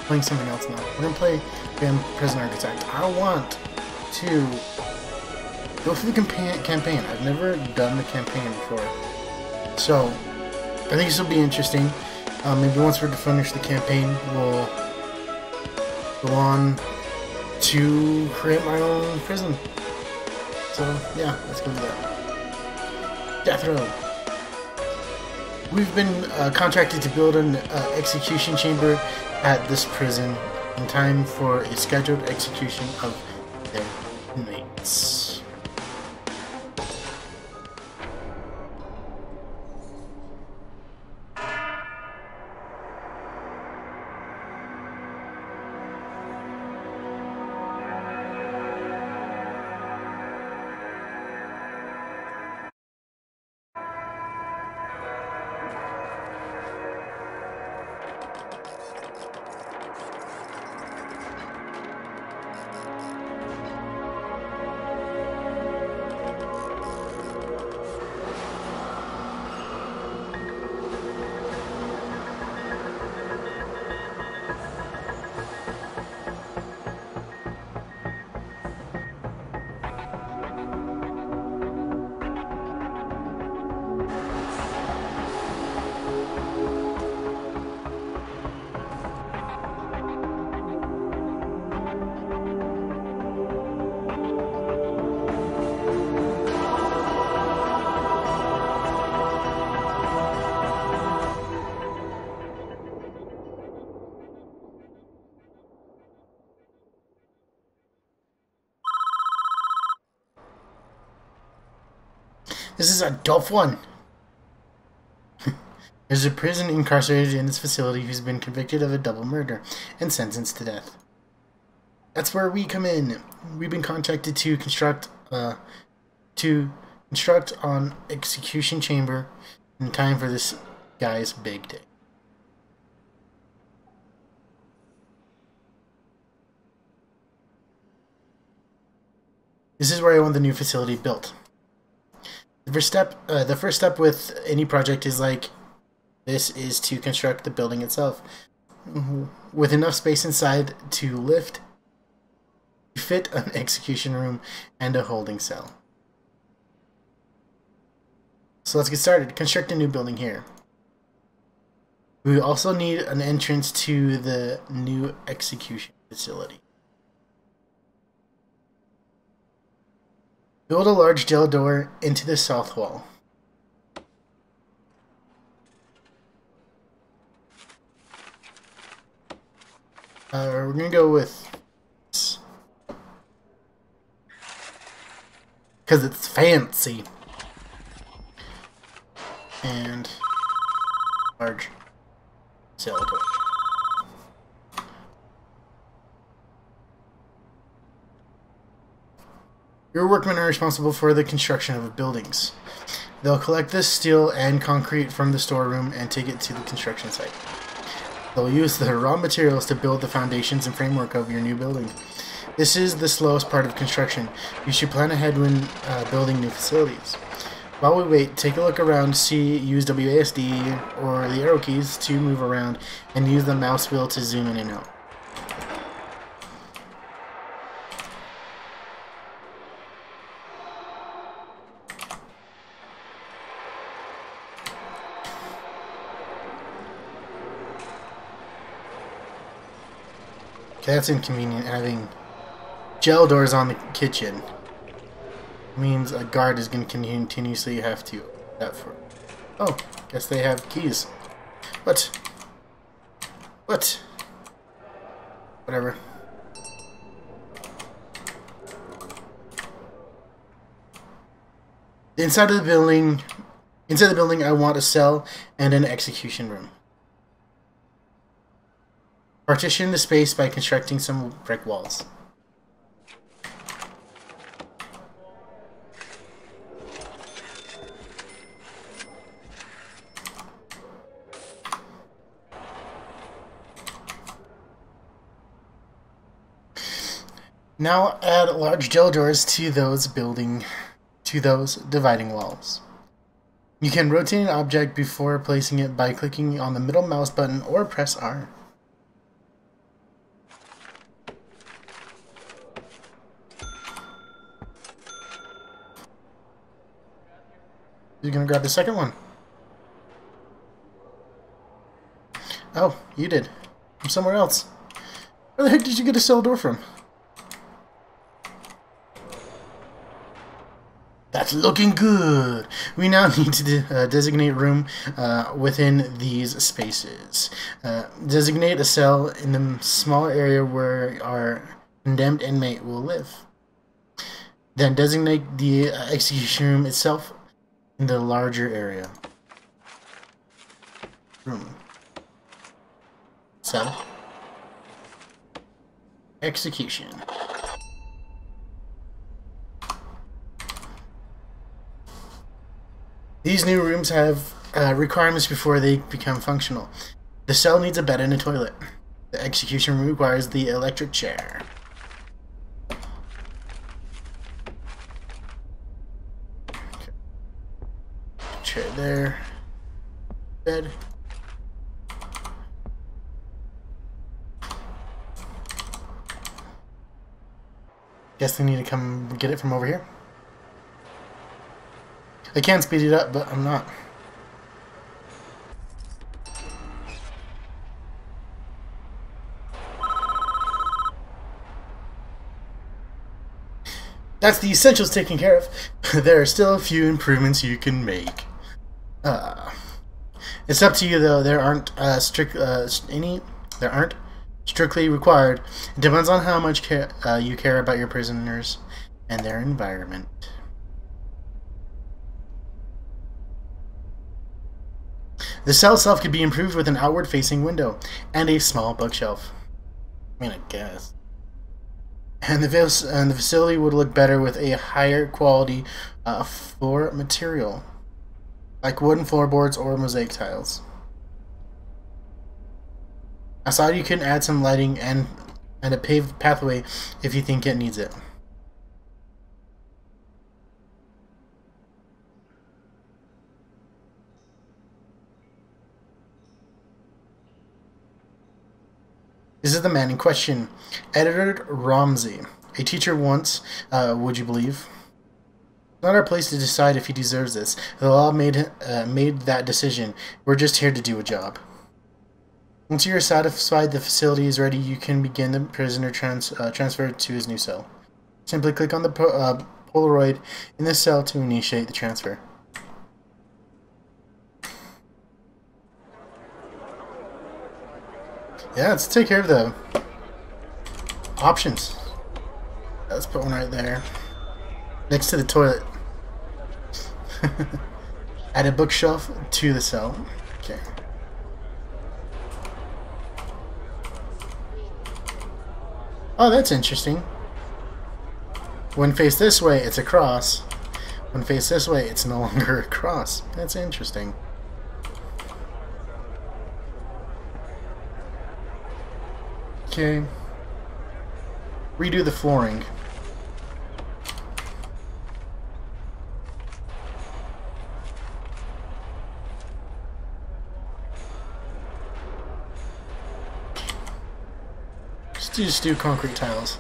Playing something else now. We're gonna play Prison Architect. I want to go through the campaign. I've never done the campaign before, so I think this will be interesting. Maybe once we're to finish the campaign, we'll go on to create my own prison. So yeah, let's go do that. Death Row. We've been contracted to build an execution chamber at this prison in time for a scheduled execution of their inmates. This is a tough one. There's a prison incarcerated in this facility who's been convicted of a double murder and sentenced to death. That's where we come in. We've been contacted to construct on execution chamber in time for this guy's big day. This is where I want the new facility built. The first step with any project is like this is to construct the building itself with enough space inside to fit an execution room and a holding cell. So let's get started. Construct a new building here. We also need an entrance to the new execution facility. Build a large jail door into the south wall. We're gonna go with this because it's fancy and large jail door. Your workmen are responsible for the construction of buildings. They'll collect the steel and concrete from the storeroom and take it to the construction site. They'll use the raw materials to build the foundations and framework of your new building. This is the slowest part of construction. You should plan ahead when building new facilities. While we wait, take a look around, use WASD or the arrow keys to move around, and use the mouse wheel to zoom in and out. That's inconvenient, having gel doors on the kitchen. Means a guard is going to continuously have to that for. Oh, guess they have keys. What? Whatever. Inside the building, I want a cell and an execution room. Partition the space by constructing some brick walls. Now add large gel doors to those dividing walls. You can rotate an object before placing it by clicking on the middle mouse button or press R. You're gonna grab the second one. Oh, you did. From somewhere else. Where the heck did you get a cell door from? That's looking good! We now need to designate room within these spaces. Designate a cell in the small area where our condemned inmate will live. Then designate the execution room itself in the larger area. Room. Cell. Execution. These new rooms have requirements before they become functional. The cell needs a bed and a toilet. The execution room requires the electric chair. Okay. Chair there. Bed. Guess they need to come get it from over here. I can speed it up, but I'm not. That's the essentials taken care of. There are still a few improvements you can make. It's up to you, though. There aren't strictly required. It depends on how much you care about your prisoners and their environment. The cell itself could be improved with an outward-facing window and a small bookshelf. I mean, I guess. And the facility would look better with a higher quality floor material, like wooden floorboards or mosaic tiles. Outside, you can add some lighting and a paved pathway if you think it needs it. This is the man in question, Edward Romsey. A teacher once, would you believe? It's not our place to decide if he deserves this. The law made that decision. We're just here to do a job. Once you're satisfied the facility is ready, you can begin the prisoner transfer to his new cell. Simply click on the Polaroid in the cell to initiate the transfer. Yeah, let's take care of the options. Let's put one right there. Next to the toilet. Add a bookshelf to the cell. Okay. Oh, that's interesting. When faced this way, it's a cross. When faced this way, it's no longer a cross. That's interesting. Okay. Redo the flooring. Just do concrete tiles.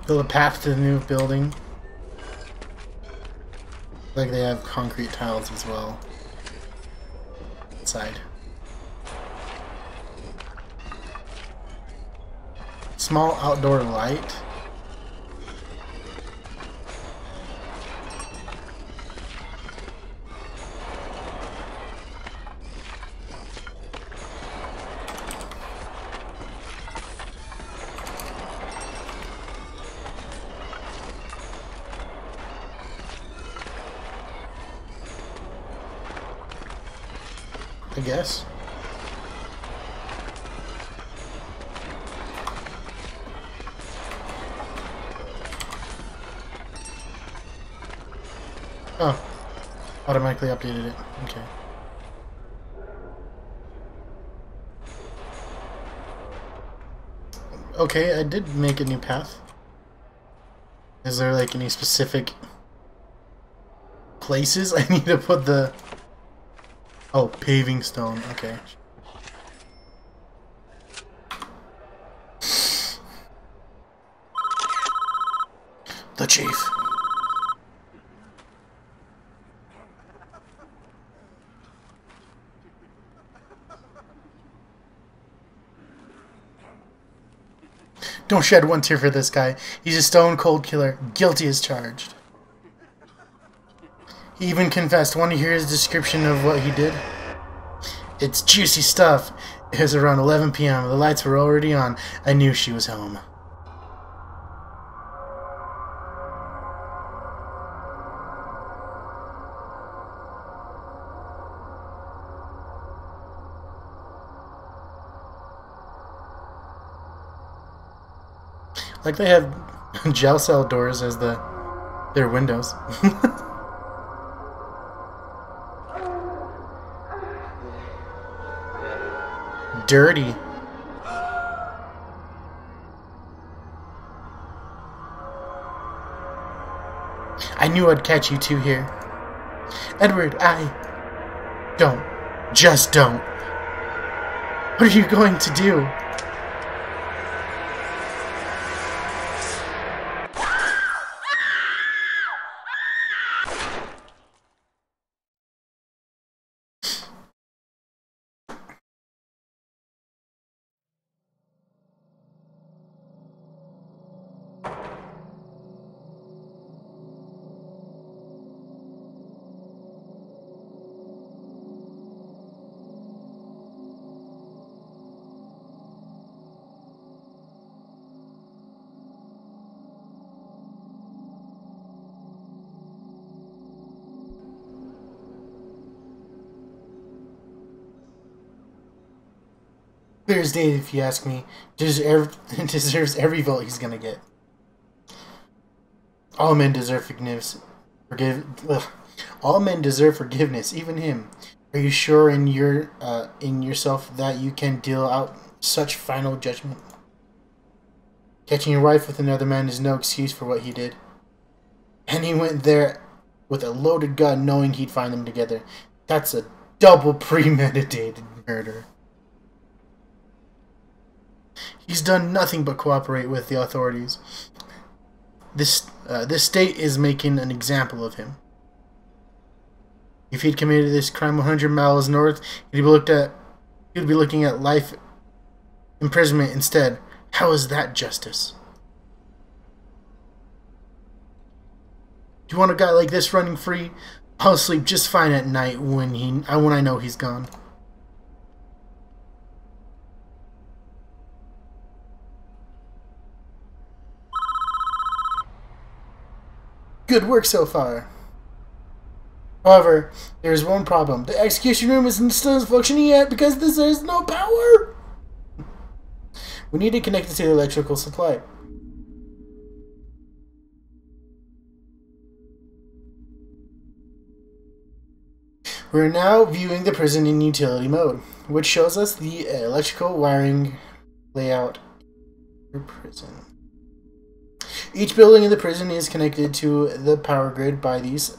Build a path to the new building. Like they have concrete tiles as well. Side. Small outdoor light. I guess. Oh, automatically updated it. Okay. Okay, I did make a new path. Is there like any specific places I need to put the... Oh, paving stone. Okay. The chief. Don't shed one tear for this guy. He's a stone-cold killer, guilty as charged. He even confessed. Want to hear his description of what he did? It's juicy stuff. It was around 11 p.m. The lights were already on. I knew she was home. Like they have jail cell doors as their windows. Dirty. I knew I'd catch you two here. Edward, don't. Just don't. What are you going to do? Clear as day, if you ask me. Deserves every vote he's gonna get. All men deserve forgiveness. All men deserve forgiveness, even him. Are you sure in yourself that you can deal out such final judgment? Catching your wife with another man is no excuse for what he did. And he went there with a loaded gun, knowing he'd find them together. That's a double premeditated murder. He's done nothing but cooperate with the authorities. This state is making an example of him. If he'd committed this crime 100 miles north, he'd be looking at life imprisonment instead. How is that justice? Do you want a guy like this running free? I'll sleep just fine at night when I know he's gone. Good work so far. However, there's one problem. The execution room still isn't functioning yet because there's no power. We need to connect it to the electrical supply. We're now viewing the prison in utility mode, which shows us the electrical wiring layout for prison. Each building in the prison is connected to the power grid by these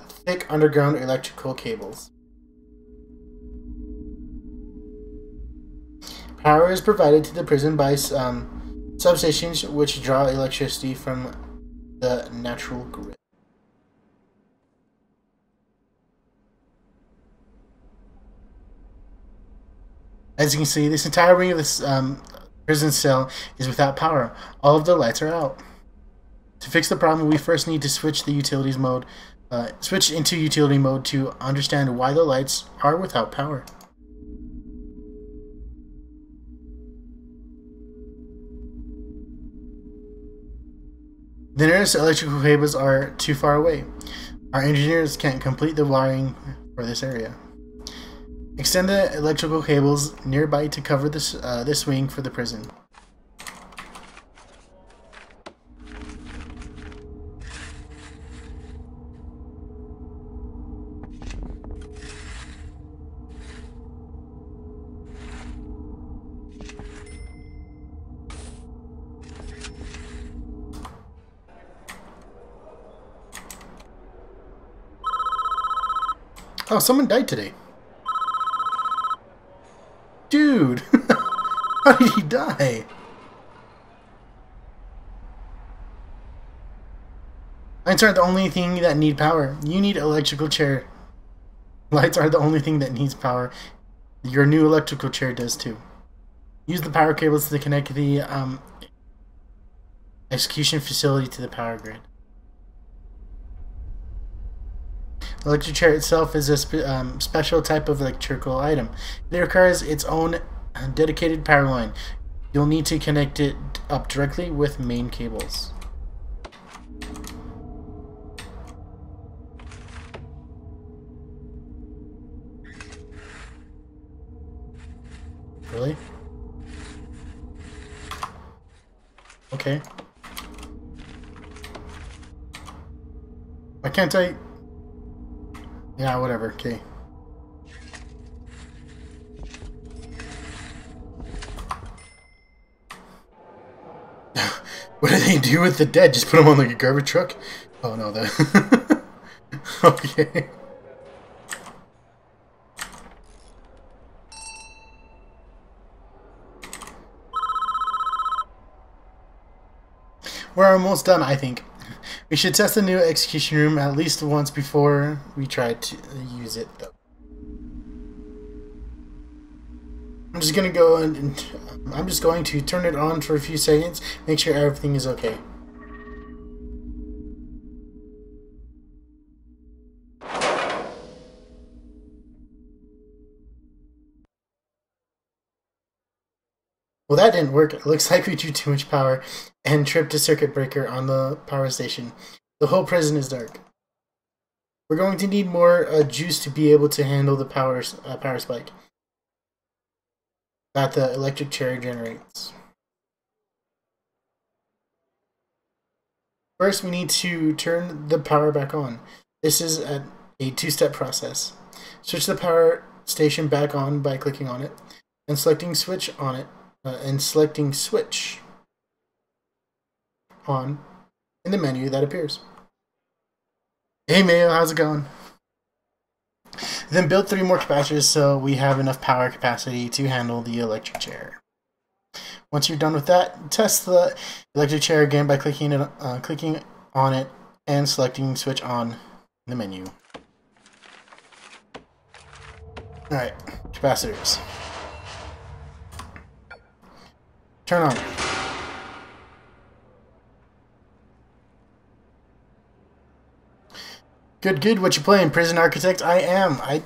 thick underground electrical cables. Power is provided to the prison by substations which draw electricity from the natural grid. As you can see, this entire wing of this prison cell is without power. All of the lights are out. To fix the problem, we first need to switch into utility mode to understand why the lights are without power. The nearest electrical cables are too far away. Our engineers can't complete the wiring for this area. Extend the electrical cables nearby to cover this wing for the prison. Oh, someone died today. Dude! How did he die? Lights aren't the only thing that need power. You need electrical chair. Lights are the only thing that needs power. Your new electrical chair does too. Use the power cables to connect the execution facility to the power grid. The electric chair itself is a special type of electrical item. It requires its own dedicated power line. You'll need to connect it up directly with main cables. Really? Okay. Why can't I... Yeah, whatever. Okay. What do they do with the dead? Just put them on like a garbage truck? Oh no, that... Okay. We're almost done, I think. We should test the new execution room at least once before we try to use it, though. I'm just gonna go and I'm just going to turn it on for a few seconds, make sure everything is okay. Well, that didn't work. It looks like we drew too much power and tripped a circuit breaker on the power station. The whole prison is dark. We're going to need more juice to be able to handle the power spike that the electric chair generates. First, we need to turn the power back on. This is a two-step process. Switch the power station back on by clicking on it and selecting switch on it. Selecting switch on in the menu that appears. Hey Mayo, how's it going? Then build 3 more capacitors so we have enough power capacity to handle the electric chair. Once you're done with that, test the electric chair again by clicking on it and selecting switch on in the menu. Alright, capacitors. Turn on. Good. What you playing, Prison Architect? I am. I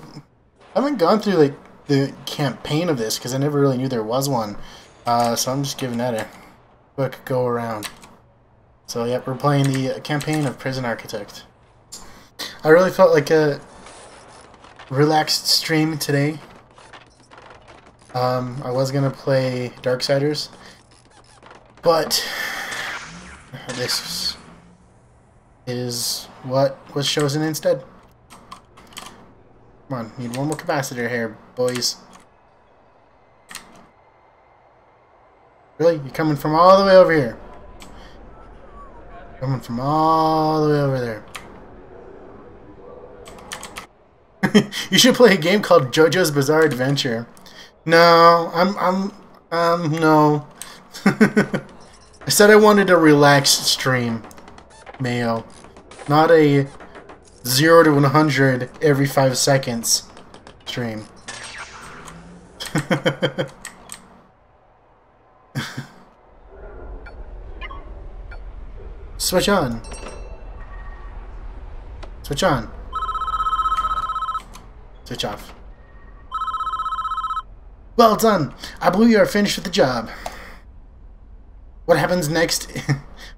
haven't gone through like the campaign of this because I never really knew there was one. So I'm just giving that a quick go around. So yep, we're playing the campaign of Prison Architect. I really felt like a relaxed stream today. I was gonna play Darksiders, but this is what was chosen instead. Come on, need one more capacitor here, boys. Really? You're coming from all the way over here? Coming from all the way over there. You should play a game called JoJo's Bizarre Adventure. No, no. I said I wanted a relaxed stream, Mayo. Not a 0 to 100 every 5 seconds stream. Switch on. Switch on. Switch off. Well done! I believe you are finished with the job. What happens next?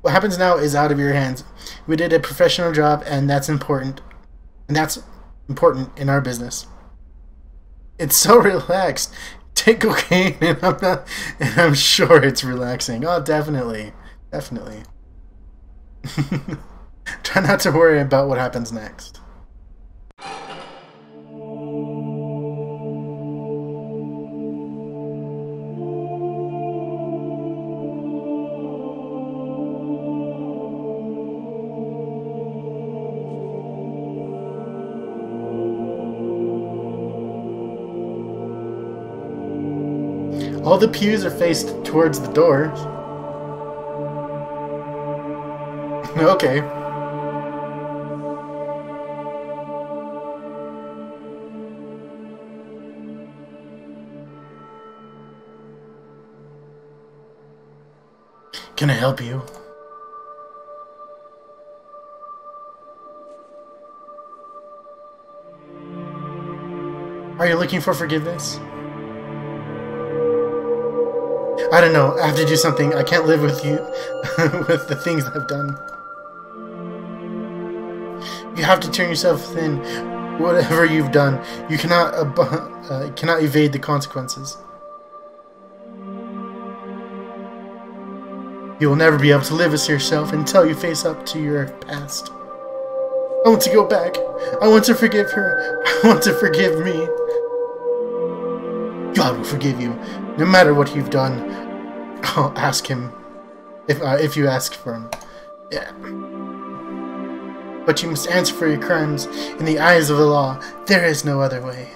What happens now is out of your hands. We did a professional job, and that's important. And that's important in our business. It's so relaxed. Take cocaine, and I'm sure it's relaxing. Oh, definitely, definitely. Try not to worry about what happens next. All the pews are faced towards the door. Okay. Can I help you? Are you looking for forgiveness? I don't know. I have to do something. I can't live with you with the things I've done. You have to turn yourself thin. Whatever you've done, you cannot evade the consequences. You will never be able to live as yourself until you face up to your past. I want to go back. I want to forgive her. I want to forgive me. God will forgive you, no matter what you've done. I'll ask him, if you ask for him. Yeah. But you must answer for your crimes in the eyes of the law. There is no other way.